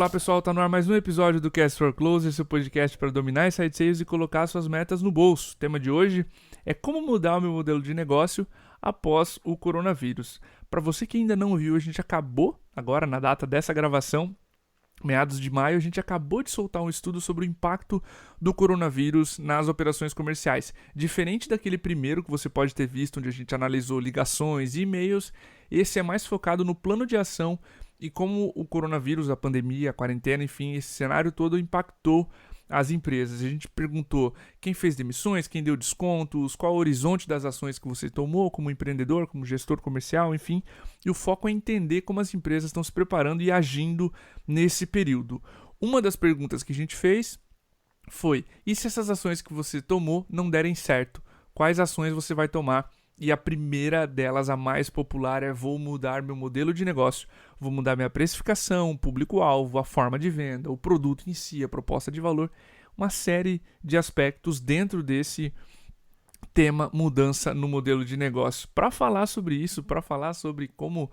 Olá pessoal, tá no ar mais um episódio do Cast for Closer, seu podcast para dominar inside sales e colocar suas metas no bolso. O tema de hoje é como mudar o meu modelo de negócio após o coronavírus. Para você que ainda não viu, a gente acabou, agora na data dessa gravação, meados de maio, a gente acabou de soltar um estudo sobre o impacto do coronavírus nas operações comerciais. Diferente daquele primeiro que você pode ter visto, onde a gente analisou ligações e e-mails, esse é mais focado no plano de ação e como o coronavírus, a pandemia, a quarentena, enfim, esse cenário todo impactou as empresas. A gente perguntou quem fez demissões, quem deu descontos, qual o horizonte das ações que você tomou como empreendedor, como gestor comercial, enfim. E o foco é entender como as empresas estão se preparando e agindo nesse período. Uma das perguntas que a gente fez foi: e se essas ações que você tomou não derem certo? Quais ações você vai tomar? E a primeira delas, a mais popular, é: vou mudar meu modelo de negócio, vou mudar minha precificação, o público-alvo, a forma de venda, o produto em si, a proposta de valor, uma série de aspectos dentro desse tema mudança no modelo de negócio. Para falar sobre isso, para falar sobre como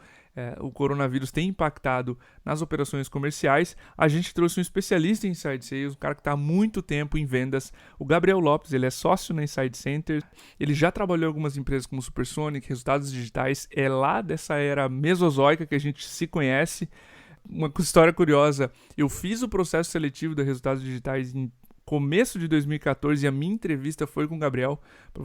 o coronavírus tem impactado nas operações comerciais, a gente trouxe um especialista em Inside Sales, um cara que está há muito tempo em vendas, o Gabriel Lopes. Ele é sócio na Inside Center, ele já trabalhou em algumas empresas como Supersonic, Resultados Digitais, é lá dessa era mesozoica que a gente se conhece. Uma história curiosa: eu fiz o processo seletivo da Resultados Digitais em começo de 2014 e a minha entrevista foi com o Gabriel, para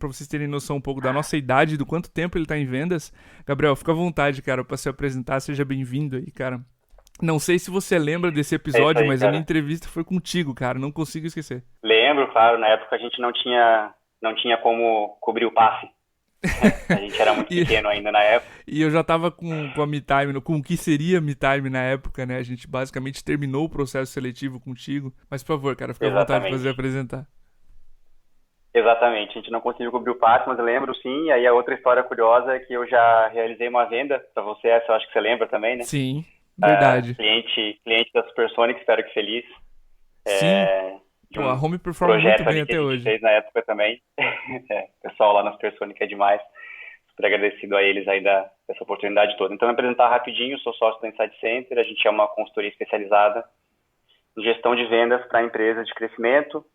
vocês terem noção um pouco da nossa idade, do quanto tempo ele está em vendas. Gabriel, fica à vontade, cara, para se apresentar, seja bem-vindo aí, cara. Não sei se você lembra desse É isso episódio, aí, mas a minha cara. entrevista foi contigo, cara, não consigo esquecer. Lembro, claro, na época a gente não tinha como cobrir o passe. A gente era muito E, pequeno ainda na época. e eu já tava com a MeTime, com o que seria a MeTime na época, né? A gente basicamente terminou o processo seletivo contigo. Mas, por favor, cara, fica à vontade de fazer Exatamente. apresentar. Exatamente. A gente não conseguiu cobrir o passe, mas eu lembro sim. E aí a outra história curiosa é que eu já realizei uma venda para você, essa eu acho que você lembra também, né? Sim, verdade. Cliente da Supersonic, espero que feliz. Sim, De pô, a um Home performa muito projeto bem ali que a até gente hoje. fez na época também. O pessoal lá na Supersonic é demais. Super agradecido a eles aí dessa oportunidade toda. Então, me apresentar rapidinho, sou sócio da Insight Center, a gente é uma consultoria especializada em gestão de vendas para empresas de crescimento.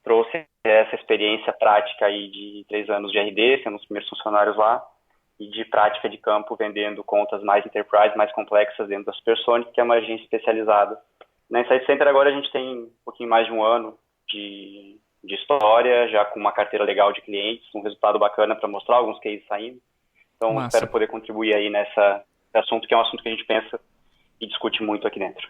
Trouxe essa experiência prática aí de 3 anos de RD, sendo os primeiros funcionários lá, e de prática de campo, vendendo contas mais enterprise, mais complexas dentro da Supersonic, que é uma agência especializada. Na Insight Center agora a gente tem um pouquinho mais de um ano de história, já com uma carteira legal de clientes, um resultado bacana para mostrar, alguns cases saindo. Então, espero Massa. poder contribuir aí nesse assunto, que é um assunto que a gente pensa e discute muito aqui dentro.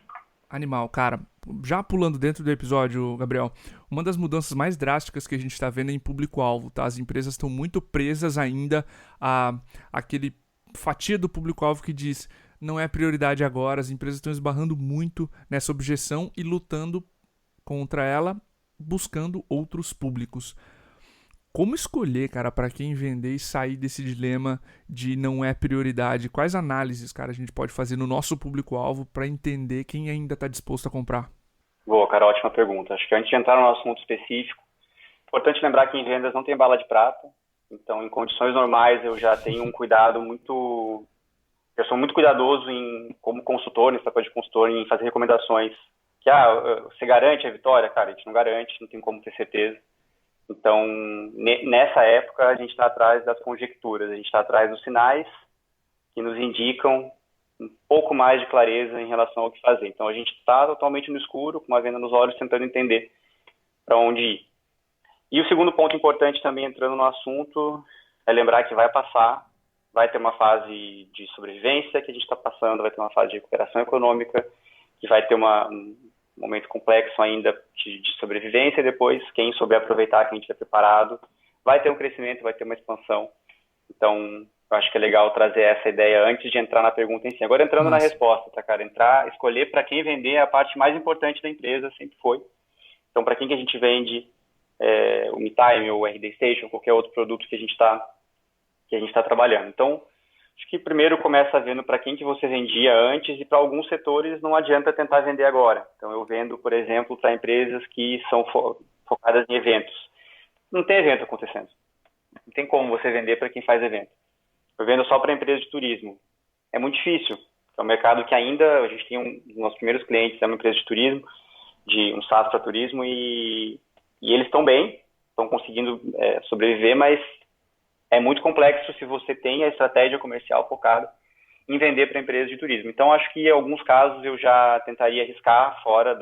Animal, cara. Já pulando dentro do episódio, Gabriel, uma das mudanças mais drásticas que a gente está vendo é em público-alvo, tá? As empresas estão muito presas ainda a aquele fatia do público-alvo que diz: não é prioridade agora. As empresas estão esbarrando muito nessa objeção e lutando contra ela, buscando outros públicos. Como escolher, cara, para quem vender e sair desse dilema de não é prioridade? Quais análises, cara, a gente pode fazer no nosso público-alvo para entender quem ainda está disposto a comprar? Boa, cara, ótima pergunta. Acho que antes de entrar no assunto específico, importante lembrar que em vendas não tem bala de prata. Então, em condições normais, eu já tenho um cuidado muito... Eu sou muito cuidadoso como consultor, nesse papel de consultor, em fazer recomendações que, você garante a vitória? Cara, a gente não garante, não tem como ter certeza. Então, nessa época, a gente está atrás das conjecturas, a gente está atrás dos sinais que nos indicam um pouco mais de clareza em relação ao que fazer. Então, a gente está totalmente no escuro, com uma venda nos olhos, tentando entender para onde ir. E o segundo ponto importante também, entrando no assunto, é lembrar que vai passar, vai ter uma fase de sobrevivência que a gente está passando, vai ter uma fase de recuperação econômica, que vai ter um momento complexo ainda de sobrevivência, e depois, quem souber aproveitar, quem estiver preparado, vai ter um crescimento, vai ter uma expansão. Então, eu acho que é legal trazer essa ideia antes de entrar na pergunta em si. Agora, entrando na Massa. resposta, tá, cara? Escolher para quem vender é a parte mais importante da empresa, sempre foi. Então, para quem que a gente vende o MeTime ou o RD Station, qualquer outro produto que a gente está trabalhando. Então, acho que primeiro começa vendo para quem que você vendia antes, e para alguns setores não adianta tentar vender agora. Então, eu vendo, por exemplo, para empresas que são focadas em eventos. Não tem evento acontecendo. Não tem como você vender para quem faz evento. Eu vendo só para empresas de turismo. É muito difícil. É um mercado que ainda, a gente tem um dos nossos primeiros clientes, é uma empresa de turismo, de um SaaS para turismo, e eles estão bem, estão conseguindo sobreviver, mas é muito complexo se você tem a estratégia comercial focada em vender para empresas de turismo. Então, acho que em alguns casos eu já tentaria arriscar fora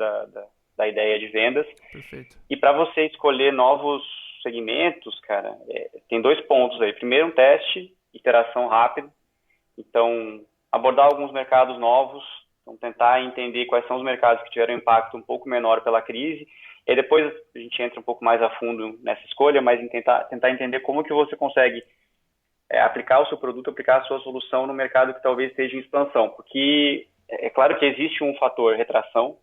da ideia de vendas. Perfeito. E para você escolher novos segmentos, cara, tem 2 pontos aí. Primeiro, um teste, iteração rápida. Então, abordar alguns mercados novos, então tentar entender quais são os mercados que tiveram impacto um pouco menor pela crise. E depois a gente entra um pouco mais a fundo nessa escolha, mas em tentar entender como que você consegue aplicar o seu produto, aplicar a sua solução no mercado que talvez esteja em expansão. Porque é claro que existe um fator retração,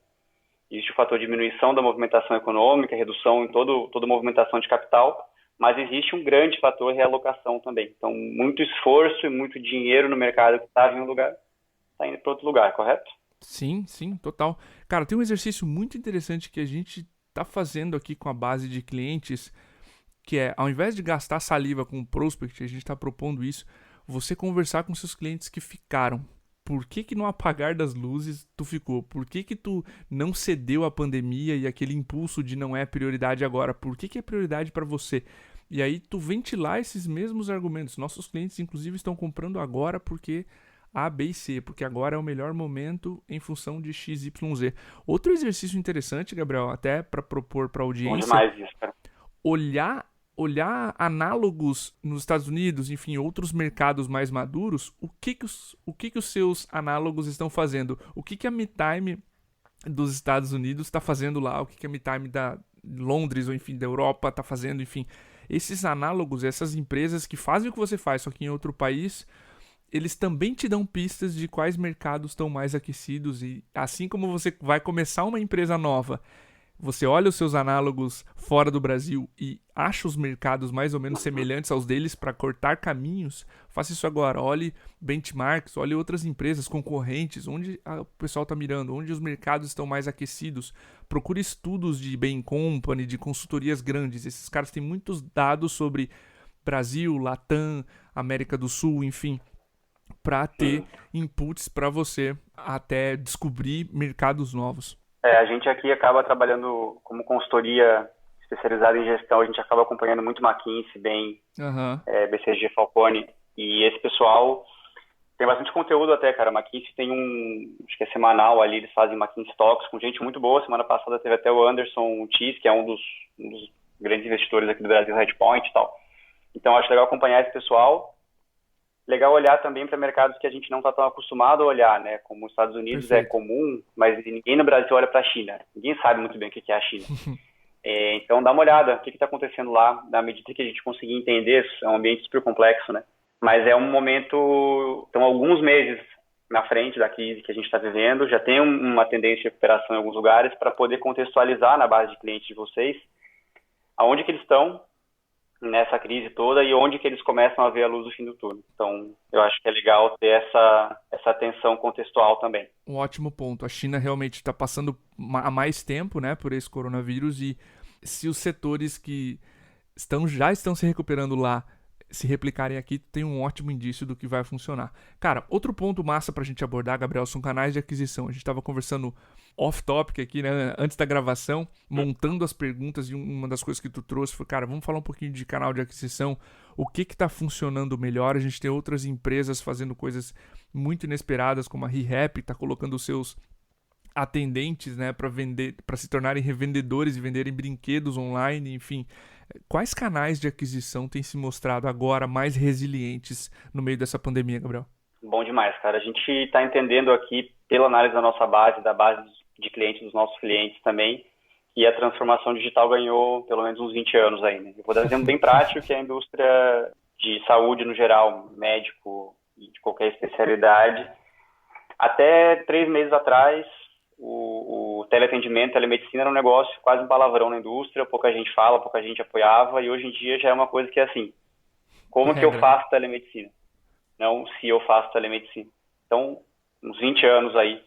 existe o fator diminuição da movimentação econômica, redução em toda movimentação de capital, mas existe um grande fator realocação também. Então, muito esforço e muito dinheiro no mercado que estava em um lugar, está indo para outro lugar, correto? Sim, sim, total. Cara, tem um exercício muito interessante que a gente tá fazendo aqui com a base de clientes, que é, ao invés de gastar saliva com o prospect, a gente está propondo isso, você conversar com seus clientes que ficaram. Por que no apagar das luzes tu ficou? Por que tu não cedeu à pandemia e aquele impulso de não é prioridade agora? Por que é prioridade para você? E aí tu ventilar esses mesmos argumentos. Nossos clientes, inclusive, estão comprando agora porque A, B e C, porque agora é o melhor momento em função de X, Y, Z. Outro exercício interessante, Gabriel, até para propor para a Bom audiência, demais isso, cara. olhar análogos nos Estados Unidos, enfim, outros mercados mais maduros, o que os seus análogos estão fazendo? O que a MeTime dos Estados Unidos está fazendo lá? O que a MeTime da Londres, ou enfim, da Europa está fazendo? Enfim, esses análogos, essas empresas que fazem o que você faz, só que em outro país, eles também te dão pistas de quais mercados estão mais aquecidos, e assim como você vai começar uma empresa nova, você olha os seus análogos fora do Brasil e acha os mercados mais ou menos semelhantes aos deles para cortar caminhos, faça isso agora. Olhe benchmarks, olhe outras empresas concorrentes, onde o pessoal está mirando, onde os mercados estão mais aquecidos. Procure estudos de Bain Company, de consultorias grandes. Esses caras têm muitos dados sobre Brasil, Latam, América do Sul, enfim, para ter inputs para você até descobrir mercados novos. A gente aqui acaba trabalhando como consultoria especializada em gestão, a gente acaba acompanhando muito McKinsey, Bain, BCG, Falcone, e esse pessoal tem bastante conteúdo até, cara. McKinsey tem acho que é semanal ali, eles fazem McKinsey Talks com gente muito boa. Semana passada teve até o Anderson Tis, que é um dos grandes investidores aqui do Brasil, Redpoint e tal. Então acho legal acompanhar esse pessoal. Legal olhar também para mercados que a gente não está tão acostumado a olhar, né? Como os Estados Unidos. Perfeito. É comum, mas ninguém no Brasil olha para a China. Ninguém sabe muito bem o que é a China. Então dá uma olhada, o que está acontecendo lá, na medida que a gente conseguir entender. É um ambiente super complexo, né? Mas é um momento, então alguns meses na frente da crise que a gente está vivendo, já tem uma tendência de recuperação em alguns lugares, para poder contextualizar na base de clientes de vocês aonde que eles estão nessa crise toda e onde que eles começam a ver a luz do fim do túnel. Então, eu acho que é legal ter essa atenção contextual também. Um ótimo ponto. A China realmente está passando há mais tempo, né, por esse coronavírus, e se os setores que já estão se recuperando lá se replicarem aqui, tem um ótimo indício do que vai funcionar. Cara, outro ponto massa pra gente abordar, Gabriel, são canais de aquisição. A gente tava conversando off-topic aqui, né, antes da gravação, montando as perguntas, e uma das coisas que tu trouxe foi, cara, vamos falar um pouquinho de canal de aquisição, o que tá funcionando melhor. A gente tem outras empresas fazendo coisas muito inesperadas, como a ReHap, tá colocando os seus atendentes, né, para vender, para se tornarem revendedores e venderem brinquedos online, enfim. Quais canais de aquisição têm se mostrado agora mais resilientes no meio dessa pandemia, Gabriel? Bom demais, cara. A gente está entendendo aqui, pela análise da nossa base, da base de clientes dos nossos clientes também, que a transformação digital ganhou pelo menos uns 20 anos aí, né? Eu vou dar um exemplo bem prático, que é a indústria de saúde no geral, médico e de qualquer especialidade. Até 3 meses atrás, o teleatendimento, telemedicina era um negócio, quase um palavrão na indústria, pouca gente fala, pouca gente apoiava, e hoje em dia já é uma coisa que é assim, como que eu faço telemedicina? Não se eu faço telemedicina. Então, uns 20 anos aí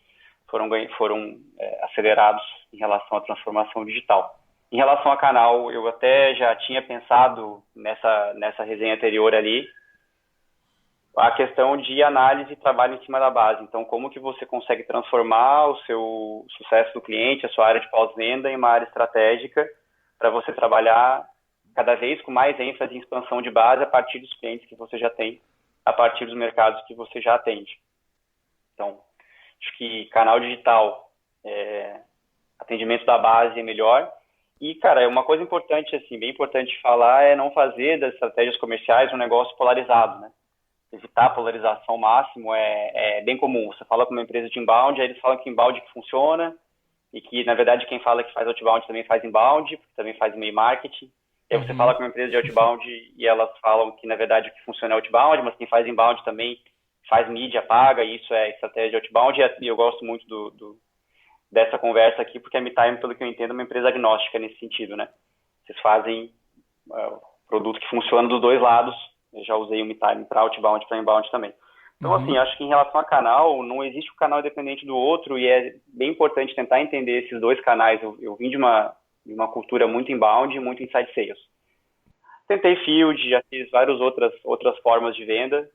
foram acelerados em relação à transformação digital. Em relação a canal, eu até já tinha pensado nessa resenha anterior ali, a questão de análise e trabalho em cima da base. Então, como que você consegue transformar o seu sucesso do cliente, a sua área de pós-venda, em uma área estratégica para você trabalhar cada vez com mais ênfase em expansão de base a partir dos clientes que você já tem, a partir dos mercados que você já atende. Então, acho que canal digital, atendimento da base é melhor. E, cara, uma coisa importante, assim, bem importante falar é não fazer das estratégias comerciais um negócio polarizado, né? Evitar a polarização ao máximo é bem comum. Você fala com uma empresa de inbound, aí eles falam que inbound que funciona e que, na verdade, quem fala que faz outbound também faz inbound, também faz e-mail marketing. E aí você fala com uma empresa de outbound e elas falam que, na verdade, o que funciona é outbound, mas quem faz inbound também faz mídia paga, e isso é estratégia de outbound. E eu gosto muito dessa conversa aqui, porque a MeTime, pelo que eu entendo, é uma empresa agnóstica nesse sentido, né? Vocês fazem produto que funciona dos dois lados. Eu já usei o MeTime para outbound e para inbound também. Então, assim, acho que em relação a canal, não existe um canal independente do outro e é bem importante tentar entender esses dois canais. Eu vim de uma cultura muito inbound e muito inside sales. Tentei field, já fiz várias outras formas de venda,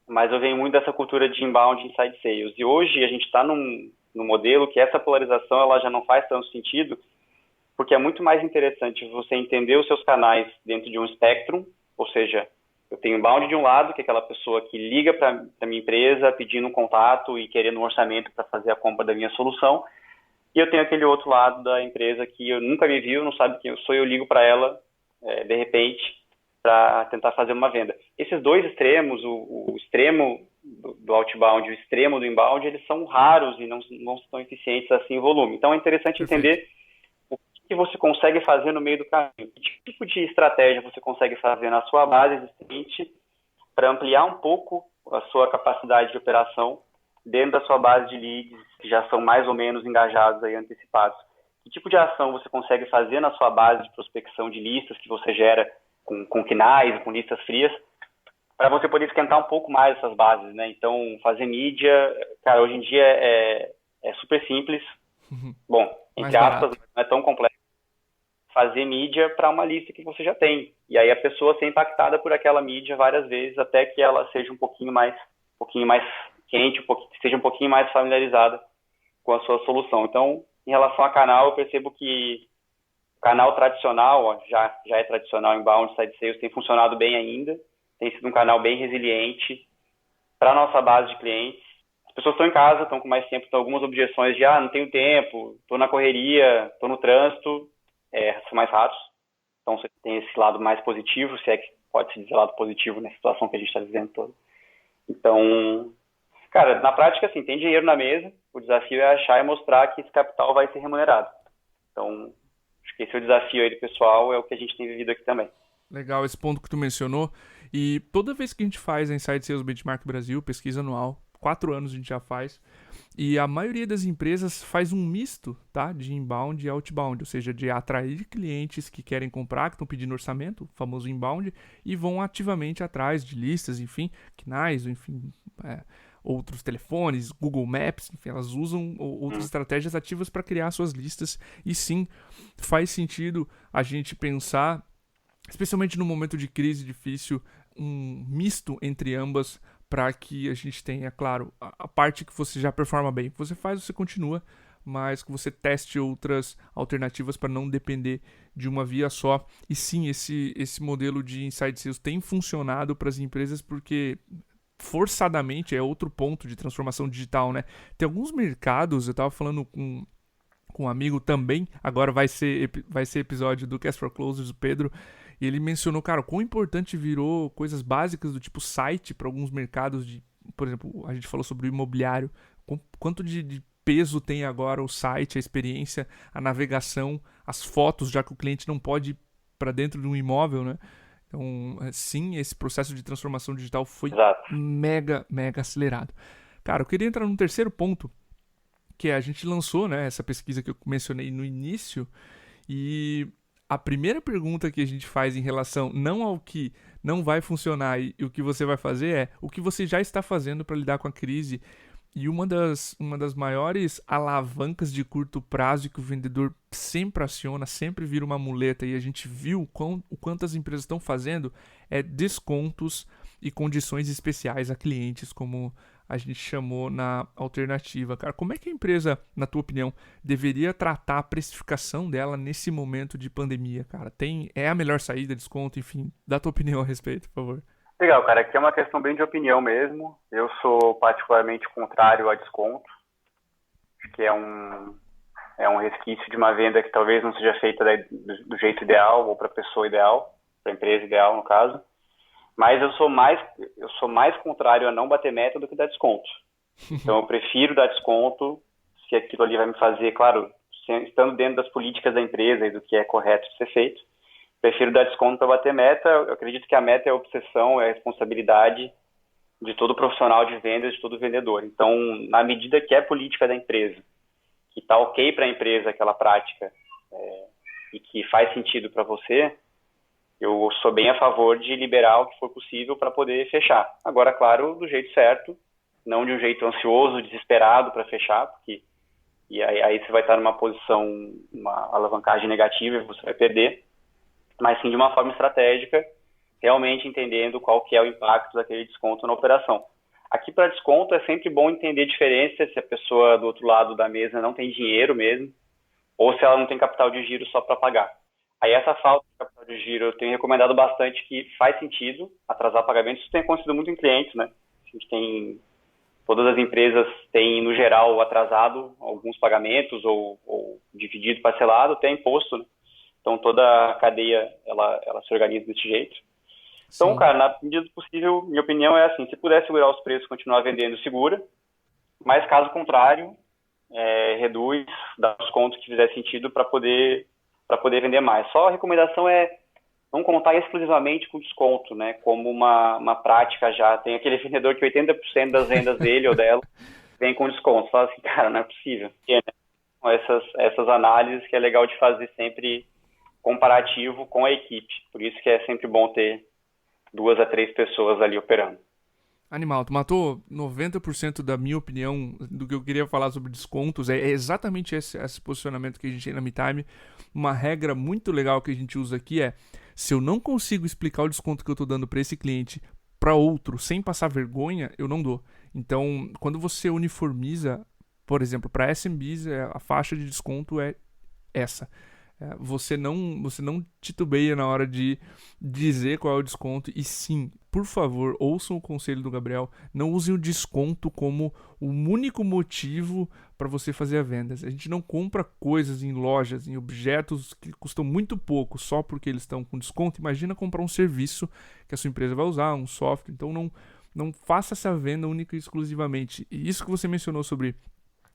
mas eu venho muito dessa cultura de inbound e inside sales. E hoje a gente está num modelo que essa polarização ela já não faz tanto sentido, porque é muito mais interessante você entender os seus canais dentro de um espectro, ou seja, eu tenho inbound de um lado, que é aquela pessoa que liga para a minha empresa pedindo um contato e querendo um orçamento para fazer a compra da minha solução, e eu tenho aquele outro lado da empresa que eu nunca me viu, não sabe quem eu sou, eu ligo para ela, de repente, para tentar fazer uma venda. Esses dois extremos, o extremo do outbound e o extremo do inbound, eles são raros e não são tão eficientes assim em volume. Então é interessante entender o que você consegue fazer no meio do caminho, que tipo de estratégia você consegue fazer na sua base existente para ampliar um pouco a sua capacidade de operação dentro da sua base de leads, que já são mais ou menos engajados aí, antecipados. Que tipo de ação você consegue fazer na sua base de prospecção de listas que você gera com KNAIs, com listas frias, para você poder esquentar um pouco mais essas bases, né? Então, fazer mídia, cara, hoje em dia é super simples. Bom, entre aspas, não é tão complexo. Fazer mídia para uma lista que você já tem. E aí a pessoa ser impactada por aquela mídia várias vezes até que ela seja um pouquinho mais quente, seja um pouquinho mais familiarizada com a sua solução. Então, em relação a canal, eu percebo que o canal tradicional, já é tradicional, inbound, side sales, tem funcionado bem ainda, tem sido um canal bem resiliente para a nossa base de clientes. As pessoas estão em casa, estão com mais tempo, estão algumas objeções de, não tenho tempo, estou na correria, estou no trânsito, são mais raros. Então, você tem esse lado mais positivo, se é que pode se dizer lado positivo na situação que a gente está vivendo toda. Então, cara, na prática, assim, tem dinheiro na mesa, o desafio é achar e mostrar que esse capital vai ser remunerado. Então, acho que esse é o desafio aí do pessoal, é o que a gente tem vivido aqui também. Legal esse ponto que tu mencionou. E toda vez que a gente faz a Inside Sales Benchmark Brasil, pesquisa anual, 4 anos a gente já faz, e a maioria das empresas faz um misto, tá, de inbound e outbound, ou seja, de atrair clientes que querem comprar, que estão pedindo orçamento, o famoso inbound, e vão ativamente atrás de listas, enfim, KNAIs, enfim, outros telefones, Google Maps, enfim, elas usam outras estratégias ativas para criar suas listas. E sim, faz sentido a gente pensar, especialmente no momento de crise difícil, um misto entre ambas para que a gente tenha, claro, a parte que você já performa bem, que você faz, você continua, mas que você teste outras alternativas para não depender de uma via só. E sim, esse modelo de inside sales tem funcionado para as empresas porque forçadamente é outro ponto de transformação digital, né? Tem alguns mercados, eu estava falando com um amigo também, agora vai ser episódio do Cast for Closers, o Pedro, e ele mencionou, cara, o quão importante virou coisas básicas do tipo site para alguns mercados de, por exemplo, a gente falou sobre o imobiliário, quanto de peso tem agora o site, a experiência, a navegação, as fotos, já que o cliente não pode ir para dentro de um imóvel, né? Então, sim, esse processo de transformação digital foi mega, mega acelerado. Cara, eu queria entrar num terceiro ponto, que a gente lançou, né, essa pesquisa que eu mencionei no início, e a primeira pergunta que a gente faz em relação não ao que não vai funcionar e o que você vai fazer é o que você já está fazendo para lidar com a crise. E uma das maiores alavancas de curto prazo que o vendedor sempre aciona, sempre vira uma muleta, e a gente viu o quanto as empresas estão fazendo, é descontos e condições especiais a clientes, como a gente chamou na alternativa. Cara, como é que a empresa, na tua opinião, deveria tratar a precificação dela nesse momento de pandemia, cara? É a melhor saída, desconto, enfim, dá a tua opinião a respeito, por favor. Legal, cara. Aqui é uma questão bem de opinião mesmo. Eu sou particularmente contrário a desconto. Acho que é um resquício de uma venda que talvez não seja feita do jeito ideal ou para a pessoa ideal, para a empresa ideal, no caso. Mas eu sou mais contrário a não bater meta do que dar desconto. Então, eu prefiro dar desconto se aquilo ali vai me fazer, claro, estando dentro das políticas da empresa e do que é correto de ser feito. Prefiro dar desconto para bater meta. Eu acredito que a meta é a obsessão, é a responsabilidade de todo profissional de vendas, de todo vendedor. Então, na medida que é política da empresa, que está ok para a empresa aquela prática e que faz sentido para você, eu sou bem a favor de liberar o que for possível para poder fechar. Agora, claro, do jeito certo, não de um jeito ansioso, desesperado para fechar, porque e aí você vai estar numa posição, uma alavancagem negativa e você vai perder, mas sim de uma forma estratégica, realmente entendendo qual que é o impacto daquele desconto na operação. Aqui para desconto é sempre bom entender a diferença se a pessoa do outro lado da mesa não tem dinheiro mesmo, ou se ela não tem capital de giro só para pagar. Aí essa falta de capital de giro eu tenho recomendado bastante que faz sentido atrasar pagamentos. Isso tem acontecido muito em clientes, né? Todas as empresas têm, no geral, atrasado alguns pagamentos ou dividido, parcelado, até imposto, né? Então toda a cadeia ela se organiza desse jeito. Então, sim, cara, na medida do possível, minha opinião é assim, se puder segurar os preços, continuar vendendo, segura, mas caso contrário, reduz, dá desconto que fizer sentido para poder vender mais. Só a recomendação é não contar exclusivamente com desconto, né? Como uma prática já. Tem aquele vendedor que 80% das vendas dele ou dela vem com desconto. Fala assim, cara, não é possível. Com essas análises que é legal de fazer sempre comparativo com a equipe. Por isso que é sempre bom ter 2 a 3 pessoas ali operando. Animal, tu matou 90% da minha opinião do que eu queria falar sobre descontos. É exatamente esse posicionamento que a gente tem na MeTime. Uma regra muito legal que a gente usa aqui é: se eu não consigo explicar o desconto que eu estou dando para esse cliente para outro sem passar vergonha, eu não dou. Então, quando você uniformiza, por exemplo, para SMBs, a faixa de desconto é essa. Você não titubeia na hora de dizer qual é o desconto. E sim, por favor, ouçam o conselho do Gabriel. Não usem o desconto como o único motivo para você fazer a venda. A gente não compra coisas em lojas, em objetos que custam muito pouco só porque eles estão com desconto. Imagina comprar um serviço que a sua empresa vai usar, um software. Então não faça essa venda única e exclusivamente. E isso que você mencionou sobre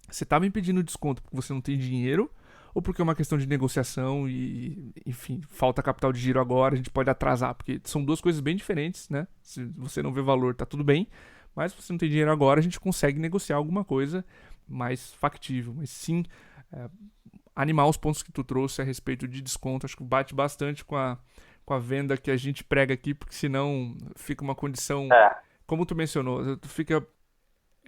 você tá me pedindo desconto porque você não tem dinheiro, ou porque é uma questão de negociação e, enfim, falta capital de giro agora, a gente pode atrasar, porque são duas coisas bem diferentes, né? Se você não vê valor, tá tudo bem, mas se você não tem dinheiro agora, a gente consegue negociar alguma coisa mais factível. Mas sim, animar os pontos que tu trouxe a respeito de desconto, acho que bate bastante com a venda que a gente prega aqui, porque senão fica uma condição, como tu mencionou, tu fica...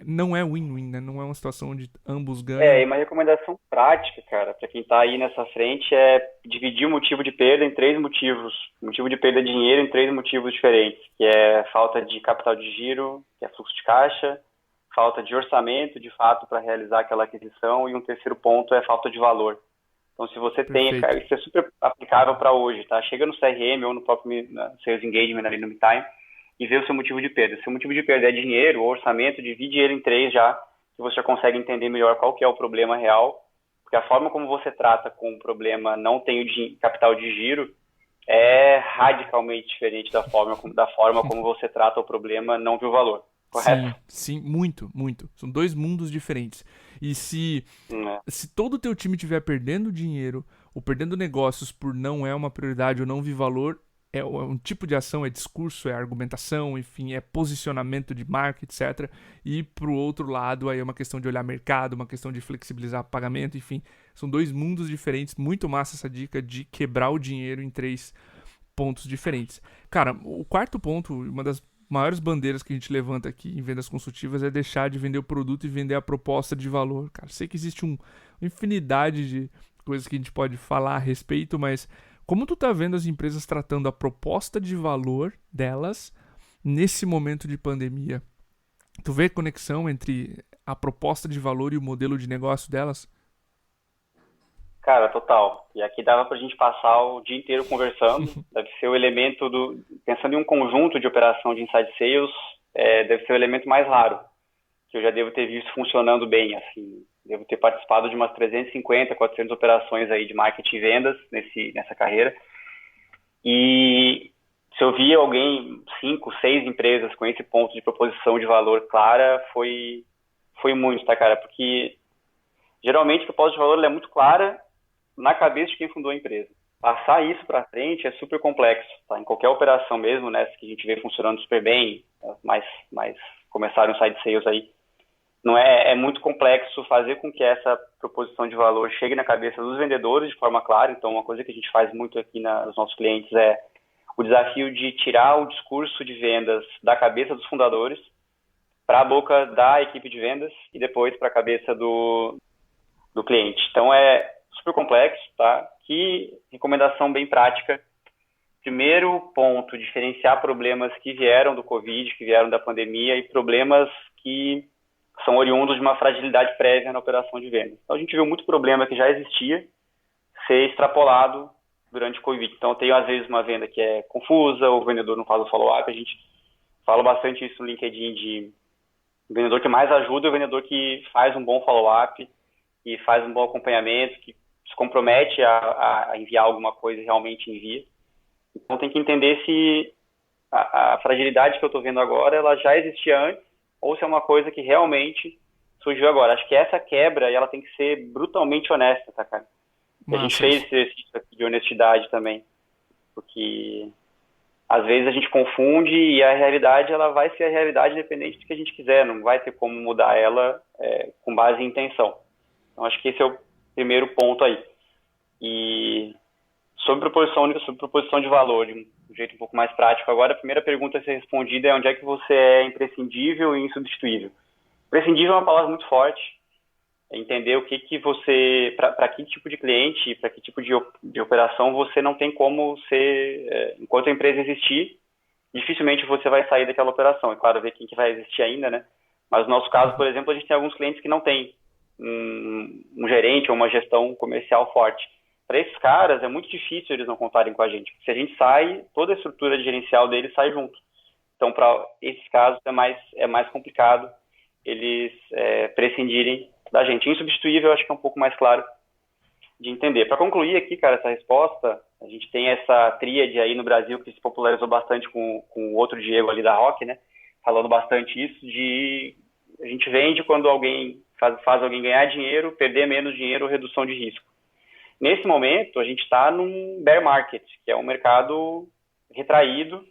Não é win-win, né? Não é uma situação onde ambos ganham. E uma recomendação prática, cara, para quem tá aí nessa frente é dividir o motivo de perda em 3 motivos. O motivo de perda de dinheiro em 3 motivos diferentes, que é falta de capital de giro, que é fluxo de caixa, falta de orçamento, de fato, para realizar aquela aquisição, e um terceiro ponto é falta de valor. Então, se você tem, cara, isso é super aplicável para hoje, tá? Chega no CRM ou no próprio Sales Engagement ali no MeTime e vê o seu motivo de perda. Se o motivo de perda é dinheiro ou orçamento, divide ele em 3 já, que você já consegue entender melhor qual que é o problema real, porque a forma como você trata com o problema não tem o capital de giro é radicalmente diferente da forma como você trata o problema não viu valor, correto? Sim, muito, muito. São 2 mundos diferentes. E se todo o teu time estiver perdendo dinheiro ou perdendo negócios por não é uma prioridade ou não vi valor, é um tipo de ação, é discurso, é argumentação, enfim, é posicionamento de marca, etc. E pro outro lado, aí é uma questão de olhar mercado, uma questão de flexibilizar pagamento, enfim. São 2 mundos diferentes. Muito massa essa dica de quebrar o dinheiro em 3 pontos diferentes. Cara, o quarto ponto, uma das maiores bandeiras que a gente levanta aqui em vendas consultivas é deixar de vender o produto e vender a proposta de valor. Cara, sei que existe uma infinidade de coisas que a gente pode falar a respeito, mas como tu tá vendo as empresas tratando a proposta de valor delas nesse momento de pandemia? Tu vê conexão entre a proposta de valor e o modelo de negócio delas? Cara, total. E aqui dava pra gente passar o dia inteiro conversando. Deve ser o elemento pensando em um conjunto de operação de inside sales, deve ser o elemento mais raro, que eu já devo ter visto funcionando bem, assim. Devo ter participado de umas 350, 400 operações aí de marketing e vendas nessa carreira. E se eu via alguém, 5, 6 empresas com esse ponto de proposição de valor clara, foi muito, tá, cara? Porque geralmente a proposta de valor ela é muito clara na cabeça de quem fundou a empresa. Passar isso para frente é super complexo, tá? Em qualquer operação mesmo, né, que a gente vê funcionando super bem, mas começaram side sales aí, não é muito complexo fazer com que essa proposição de valor chegue na cabeça dos vendedores de forma clara. Então, uma coisa que a gente faz muito aqui nos nossos clientes é o desafio de tirar o discurso de vendas da cabeça dos fundadores para a boca da equipe de vendas e depois para a cabeça do cliente. Então, é super complexo, tá? Que recomendação bem prática. Primeiro ponto, diferenciar problemas que vieram do Covid, que vieram da pandemia e problemas que são oriundos de uma fragilidade prévia na operação de vendas. Então, a gente viu muito problema que já existia ser extrapolado durante o Covid. Então, eu tenho, às vezes, uma venda que é confusa, o vendedor não faz o follow-up. A gente fala bastante isso no LinkedIn de o vendedor que mais ajuda é o vendedor que faz um bom follow-up e faz um bom acompanhamento, que se compromete a enviar alguma coisa e realmente envia. Então, tem que entender se a fragilidade que eu estou vendo agora, ela já existia antes, ou se é uma coisa que realmente surgiu agora. Acho que essa quebra, ela tem que ser brutalmente honesta, tá, cara? A gente fez esse exercício aqui de honestidade também, porque às vezes a gente confunde e a realidade, ela vai ser a realidade independente do que a gente quiser, não vai ter como mudar ela com base em intenção. Então, acho que esse é o primeiro ponto aí. E sobre proposição de valor, de um jeito um pouco mais prático, agora a primeira pergunta a ser respondida é onde é que você é imprescindível e insubstituível. Imprescindível é uma palavra muito forte, é entender o que você, para que tipo de cliente, para que tipo de operação você não tem como ser, enquanto a empresa existir, dificilmente você vai sair daquela operação. É claro, ver quem que vai existir ainda, né? Mas no nosso caso, por exemplo, a gente tem alguns clientes que não têm um gerente ou uma gestão comercial forte. Para esses caras, é muito difícil eles não contarem com a gente. Se a gente sai, toda a estrutura gerencial deles sai junto. Então, para esses casos, é mais complicado eles prescindirem da gente. Insubstituível, eu acho que é um pouco mais claro de entender. Para concluir aqui, cara, essa resposta, a gente tem essa tríade aí no Brasil que se popularizou bastante com o outro Diego ali da Rock, né? Falando bastante isso, de a gente vende quando alguém faz alguém ganhar dinheiro, perder menos dinheiro, redução de risco. Nesse momento, a gente está num bear market, que é um mercado retraído,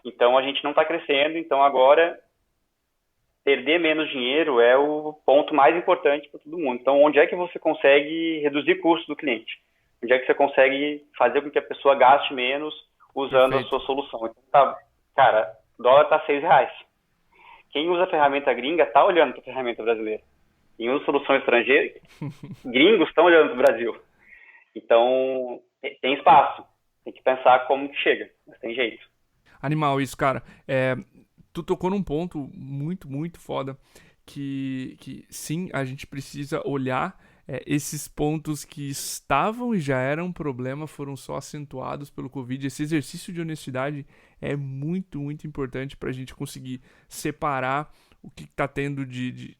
então a gente não está crescendo, então agora perder menos dinheiro é o ponto mais importante para todo mundo. Então, onde é que você consegue reduzir custos do cliente? Onde é que você consegue fazer com que a pessoa gaste menos usando a sua solução? Então, tá, cara, o dólar está R$6. Quem usa a ferramenta gringa está olhando para a ferramenta brasileira. Quem usa solução estrangeira, gringos estão olhando para o Brasil. Então, tem espaço. Tem que pensar como que chega, mas tem jeito. Animal isso, cara. Tu tocou num ponto muito, muito foda, que sim, a gente precisa olhar esses pontos que estavam e já eram um problema, foram só acentuados pelo Covid. Esse exercício de honestidade é muito, muito importante para a gente conseguir separar o que está tendo de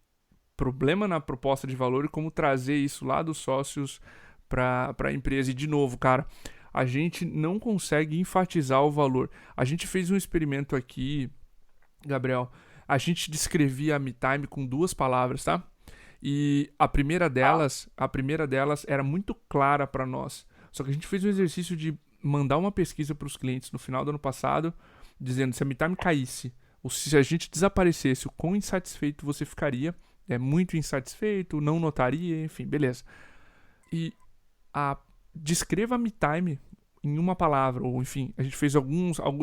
problema na proposta de valor e como trazer isso lá dos sócios para a empresa. E, de novo, cara, a gente não consegue enfatizar o valor. A gente fez um experimento aqui, Gabriel. A gente descrevia a MeTime com 2 palavras, tá? E a primeira delas era muito clara para nós. Só que a gente fez um exercício de mandar uma pesquisa para os clientes no final do ano passado, dizendo se a MeTime caísse, ou se a gente desaparecesse, o quão insatisfeito você ficaria. Muito insatisfeito, não notaria, enfim, beleza. E descreva a MeTime em uma palavra, ou enfim, a gente fez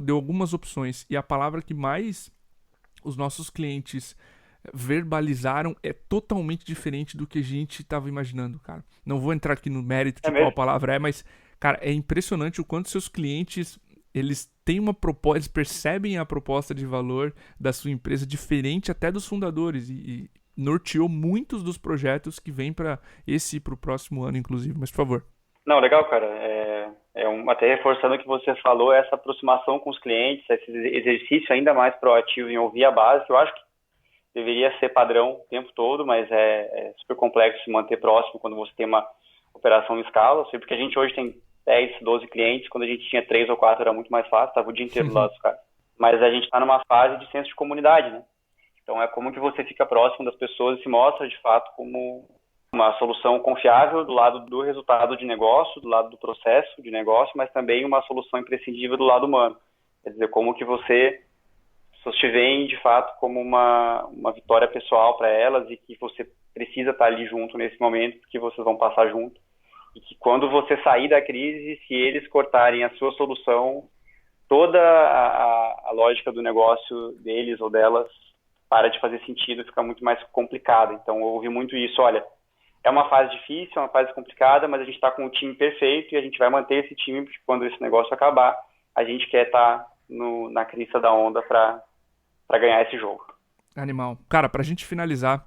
deu algumas opções, e a palavra que mais os nossos clientes verbalizaram é totalmente diferente do que a gente estava imaginando, cara. Não vou entrar aqui no mérito de qual palavra mas, cara, é impressionante o quanto seus clientes eles têm uma proposta, eles percebem a proposta de valor da sua empresa diferente até dos fundadores e norteou muitos dos projetos que vêm para esse e para o próximo ano, inclusive. Mas, por favor. Não, legal, cara. Até reforçando o que você falou, essa aproximação com os clientes, esse exercício ainda mais proativo em ouvir a base, que eu acho que deveria ser padrão o tempo todo, mas é super complexo se manter próximo quando você tem uma operação em escala. Eu sei porque a gente hoje tem 10, 12 clientes, quando a gente tinha 3 ou 4 era muito mais fácil, estava o dia inteiro do lado dos caras. Mas a gente está numa fase de senso de comunidade, né? Então é como que você fica próximo das pessoas e se mostra de fato como uma solução confiável do lado do resultado de negócio, do lado do processo de negócio, mas também uma solução imprescindível do lado humano. Quer dizer, como que você te veem de fato como uma vitória pessoal para elas e que você precisa estar ali junto nesse momento, porque vocês vão passar junto. E que quando você sair da crise, se eles cortarem a sua solução, toda a lógica do negócio deles ou delas para de fazer sentido, fica muito mais complicada. Então eu ouvi muito isso, olha, é uma fase difícil, é uma fase complicada, mas a gente está com o time perfeito e a gente vai manter esse time, porque quando esse negócio acabar, a gente quer estar na crista da onda para ganhar esse jogo. Animal. Cara, pra gente finalizar,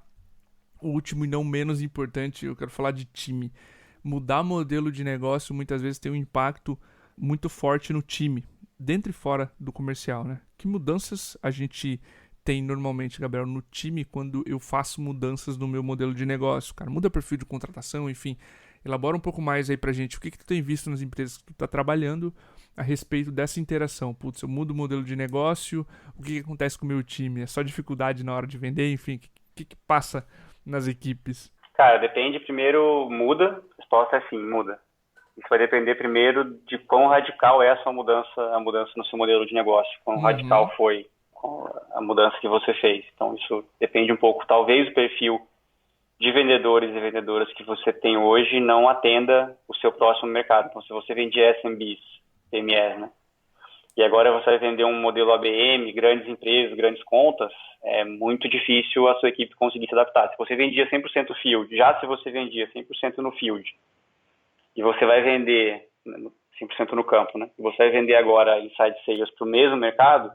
o último e não menos importante, eu quero falar de time. Mudar modelo de negócio muitas vezes tem um impacto muito forte no time, dentro e fora do comercial, né? Que mudanças a gente tem normalmente, Gabriel, no time quando eu faço mudanças no meu modelo de negócio? Cara, muda perfil de contratação, enfim. Elabora um pouco mais aí pra gente. O que tu tem visto nas empresas que tu tá trabalhando a respeito dessa interação? Putz, eu mudo o modelo de negócio, o que acontece com o meu time? É só dificuldade na hora de vender? Enfim, o que passa nas equipes? Cara, depende. Primeiro, muda. A resposta é sim, muda. Isso vai depender primeiro de quão radical é a sua mudança, a mudança no seu modelo de negócio. Quão radical foi a mudança que você fez. Então, isso depende um pouco. Talvez o perfil de vendedores e vendedoras que você tem hoje não atenda o seu próximo mercado. Então, se você vendia SMBs, PMEs, né? E agora você vai vender um modelo ABM, grandes empresas, grandes contas, é muito difícil a sua equipe conseguir se adaptar. Se você vendia 100% field, já se você vendia 100% no field, e você vai vender 100% no campo, né? E você vai vender agora inside sales para o mesmo mercado,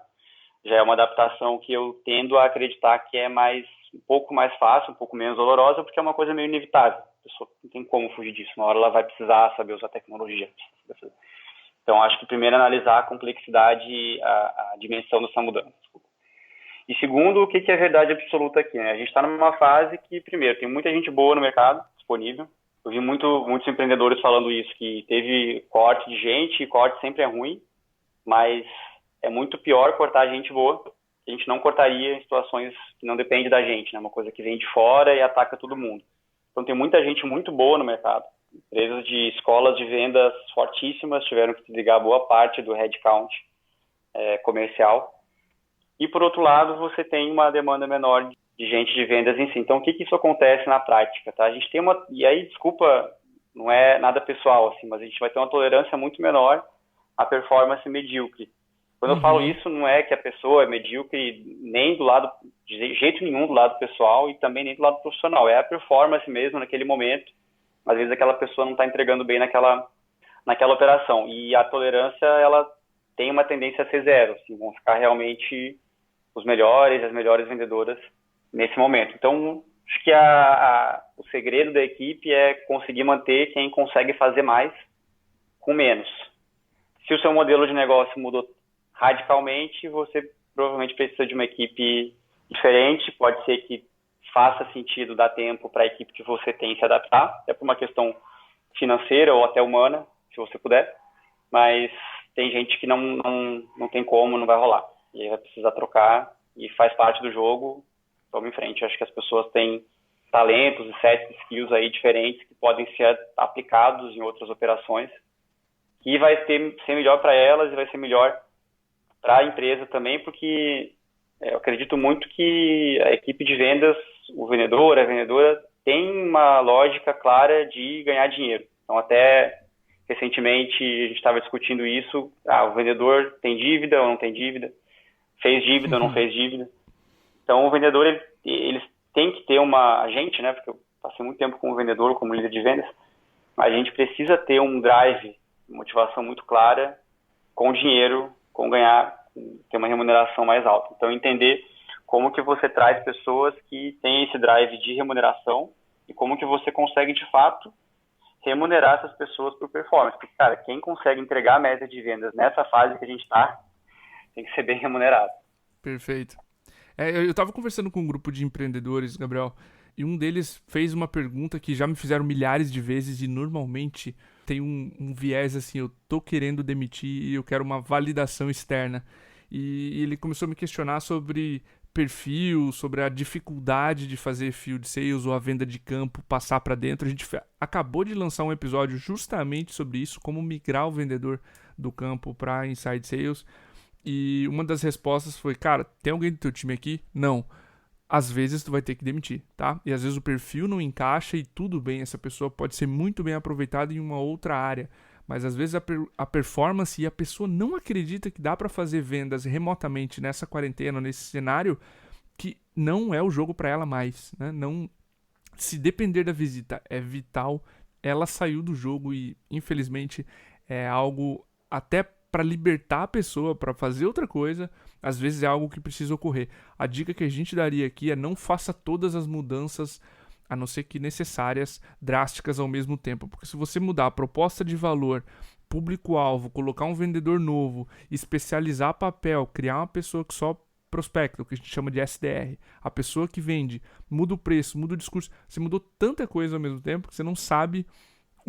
já é uma adaptação que eu tendo a acreditar que é um pouco mais fácil, um pouco menos dolorosa, porque é uma coisa meio inevitável. A pessoa não tem como fugir disso. Uma hora ela vai precisar saber usar tecnologia. Então, acho que primeiro analisar a complexidade, a dimensão dessa mudança. E segundo, o que é verdade absoluta aqui, né? A gente está numa fase que, primeiro, tem muita gente boa no mercado, disponível. Eu vi muitos empreendedores falando isso, que teve corte de gente, e corte sempre é ruim, mas é muito pior cortar gente boa. A gente não cortaria em situações que não dependem da gente, né? Uma coisa que vem de fora e ataca todo mundo. Então, tem muita gente muito boa no mercado. Empresas de escolas de vendas fortíssimas tiveram que desligar boa parte do headcount comercial. E, por outro lado, você tem uma demanda menor de gente de vendas em si. Então, o que isso acontece na prática? Tá? A gente tem e aí, desculpa, não é nada pessoal, assim, mas a gente vai ter uma tolerância muito menor à performance medíocre. Quando eu falo isso, não é que a pessoa é medíocre nem de jeito nenhum do lado pessoal e também nem do lado profissional. É a performance mesmo naquele momento. Às vezes aquela pessoa não está entregando bem naquela operação. E a tolerância, ela tem uma tendência a ser zero. Assim, vão ficar realmente os melhores, as melhores vendedoras nesse momento. Então, acho que o segredo da equipe é conseguir manter quem consegue fazer mais com menos. Se o seu modelo de negócio mudou radicalmente, você provavelmente precisa de uma equipe diferente. Pode ser que faça sentido dar tempo para a equipe que você tem se adaptar, até por uma questão financeira ou até humana, se você puder, mas tem gente que não tem como, não vai rolar. E aí vai precisar trocar e faz parte do jogo, vamos em frente. Acho que as pessoas têm talentos e sets skills aí diferentes que podem ser aplicados em outras operações, que vai ser melhor para elas e vai ser melhor para a empresa também, porque eu acredito muito que a equipe de vendas, o vendedor, a vendedora, tem uma lógica clara de ganhar dinheiro. Então, até recentemente, a gente estava discutindo isso. O vendedor tem dívida ou não tem dívida? Fez dívida ou não fez dívida? Então, o vendedor, eles têm que ter a gente, né? Porque eu passei muito tempo como vendedor, como líder de vendas. A gente precisa ter um drive, motivação muito clara com dinheiro, com ganhar, ter uma remuneração mais alta. Então, entender como que você traz pessoas que têm esse drive de remuneração e como que você consegue, de fato, remunerar essas pessoas por performance. Porque, cara, quem consegue entregar a meta de vendas nessa fase que a gente está, tem que ser bem remunerado. Perfeito. Eu estava conversando com um grupo de empreendedores, Gabriel, e um deles fez uma pergunta que já me fizeram milhares de vezes e normalmente tem um viés assim, eu tô querendo demitir e eu quero uma validação externa. E ele começou a me questionar sobre perfil, sobre a dificuldade de fazer field sales ou a venda de campo passar para dentro. A gente acabou de lançar um episódio justamente sobre isso, como migrar o vendedor do campo para inside sales. E uma das respostas foi, cara, tem alguém do teu time aqui? Não. Às vezes tu vai ter que demitir, tá? E às vezes o perfil não encaixa e tudo bem, essa pessoa pode ser muito bem aproveitada em uma outra área. Mas às vezes a performance e a pessoa não acredita que dá para fazer vendas remotamente nessa quarentena, nesse cenário, que não é o jogo para ela mais, né? Não, se depender da visita é vital, ela saiu do jogo e infelizmente é algo até para libertar a pessoa para fazer outra coisa, às vezes é algo que precisa ocorrer. A dica que a gente daria aqui é não faça todas as mudanças, a não ser que necessárias, drásticas ao mesmo tempo. Porque se você mudar a proposta de valor, público-alvo, colocar um vendedor novo, especializar papel, criar uma pessoa que só prospecta, o que a gente chama de SDR, a pessoa que vende, muda o preço, muda o discurso, você mudou tanta coisa ao mesmo tempo que você não sabe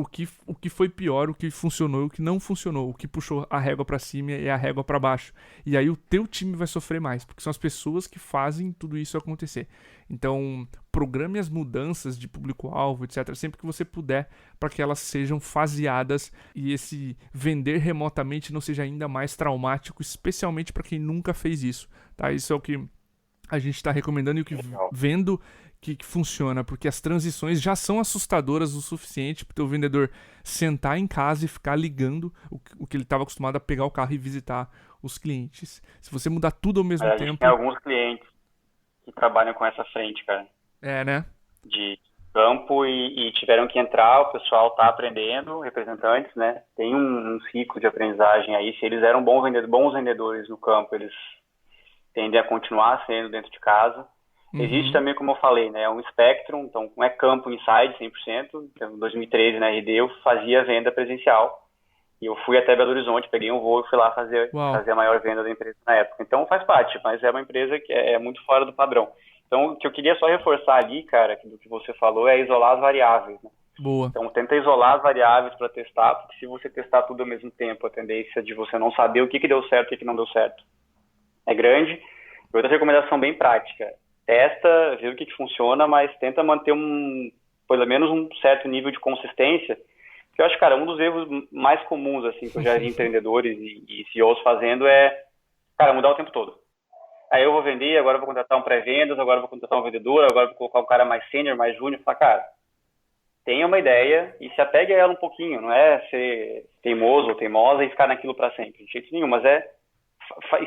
o que foi pior, o que funcionou e o que não funcionou, o que puxou a régua para cima e a régua para baixo. E aí o teu time vai sofrer mais, porque são as pessoas que fazem tudo isso acontecer. Então, programe as mudanças de público-alvo, etc., sempre que você puder, para que elas sejam faseadas e esse vender remotamente não seja ainda mais traumático, especialmente para quem nunca fez isso. Tá? Isso é o que a gente está recomendando e o que vendo que funciona, porque as transições já são assustadoras o suficiente para o teu vendedor sentar em casa e ficar ligando o que ele estava acostumado a pegar o carro e visitar os clientes. Se você mudar tudo ao mesmo tempo... A gente tem alguns clientes que trabalham com essa frente, cara. Né? De campo e tiveram que entrar, o pessoal está aprendendo, representantes, né? Tem um ciclo de aprendizagem aí. Se eles eram bons vendedores no campo, eles tendem a continuar sendo dentro de casa. Existe também, como eu falei, né, um espectro, então não é campo inside 100%. Então, em 2013, na RD, eu fazia venda presencial. E eu fui até Belo Horizonte, peguei um voo e fui lá fazer a maior venda da empresa na época. Então faz parte, mas é uma empresa que é muito fora do padrão. Então o que eu queria só reforçar ali, cara, do que você falou, é isolar as variáveis, né? Boa. Então tenta isolar as variáveis para testar, porque se você testar tudo ao mesmo tempo, a tendência de você não saber o que deu certo e o que não deu certo é grande. E outra recomendação bem prática: testa, vê o que funciona, mas tenta manter pelo menos um certo nível de consistência. Porque eu acho, cara, um dos erros mais comuns, assim, que eu já vi empreendedores e CEOs fazendo é, cara, mudar o tempo todo. Aí eu vou vender, agora eu vou contratar um pré-vendas, agora eu vou contratar um vendedor, agora eu vou colocar um cara mais sênior, mais júnior. Fala, cara, tenha uma ideia e se apegue a ela um pouquinho. Não é ser teimoso ou teimosa e ficar naquilo para sempre, de jeito nenhum, mas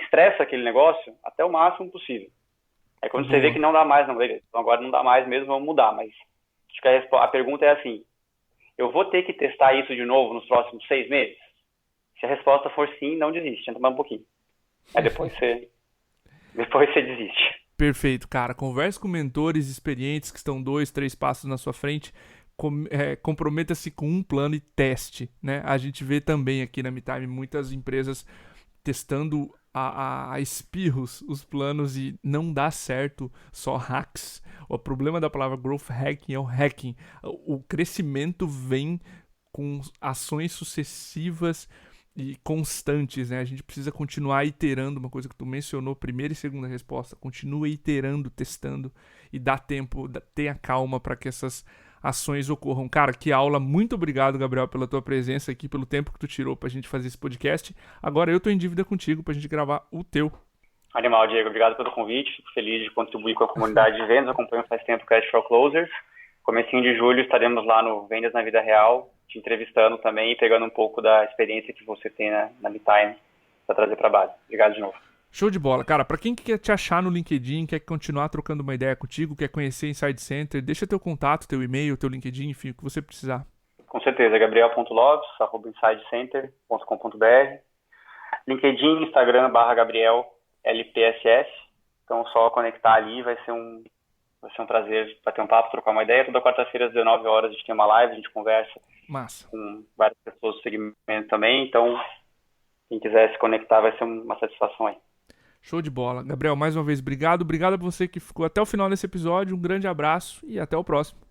estressa aquele negócio até o máximo possível. Aí quando você vê que não dá mais, então agora não dá mais mesmo, vamos mudar. Mas acho que a pergunta é assim: eu vou ter que testar isso de novo nos próximos 6 meses? Se a resposta for sim, não desiste, tenta mais um pouquinho. Aí depois você desiste. Perfeito, cara. Converse com mentores experientes que estão 2, 3 passos na sua frente. Comprometa-se com um plano e teste, né? A gente vê também aqui na MeTime muitas empresas testando a espirros os planos e não dá certo, só hacks. O problema da palavra growth hacking é o hacking. O crescimento vem com ações sucessivas e constantes, né? A gente precisa continuar iterando, uma coisa que tu mencionou, primeira e segunda resposta. Continua iterando, testando e dá tempo, tenha calma para que essas ações ocorram. Cara, que aula. Muito obrigado, Gabriel, pela tua presença aqui, pelo tempo que tu tirou pra gente fazer esse podcast. Agora eu tô em dívida contigo pra gente gravar o teu. Animal, Diego. Obrigado pelo convite. Fico feliz de contribuir com a comunidade de vendas. Acompanho faz tempo o Cash for Closers. Comecinho de julho estaremos lá no Vendas na Vida Real, te entrevistando também e pegando um pouco da experiência que você tem na MeTime para trazer para a base. Obrigado de novo. Show de bola. Cara, para quem quer te achar no LinkedIn, quer continuar trocando uma ideia contigo, quer conhecer Inside Center, deixa teu contato, teu e-mail, teu LinkedIn, enfim, o que você precisar. Com certeza, gabriel.lopes@insidecenter.com.br. LinkedIn, Instagram, /Gabriel LPSS. Então, só conectar ali, vai ser um prazer bater um papo, trocar uma ideia. Toda quarta-feira, às 19 horas, a gente tem uma live, a gente conversa Massa. com várias pessoas do segmento também. Então, quem quiser se conectar, vai ser uma satisfação aí. Show de bola. Gabriel, mais uma vez, obrigado. Obrigado a você que ficou até o final desse episódio. Um grande abraço e até o próximo.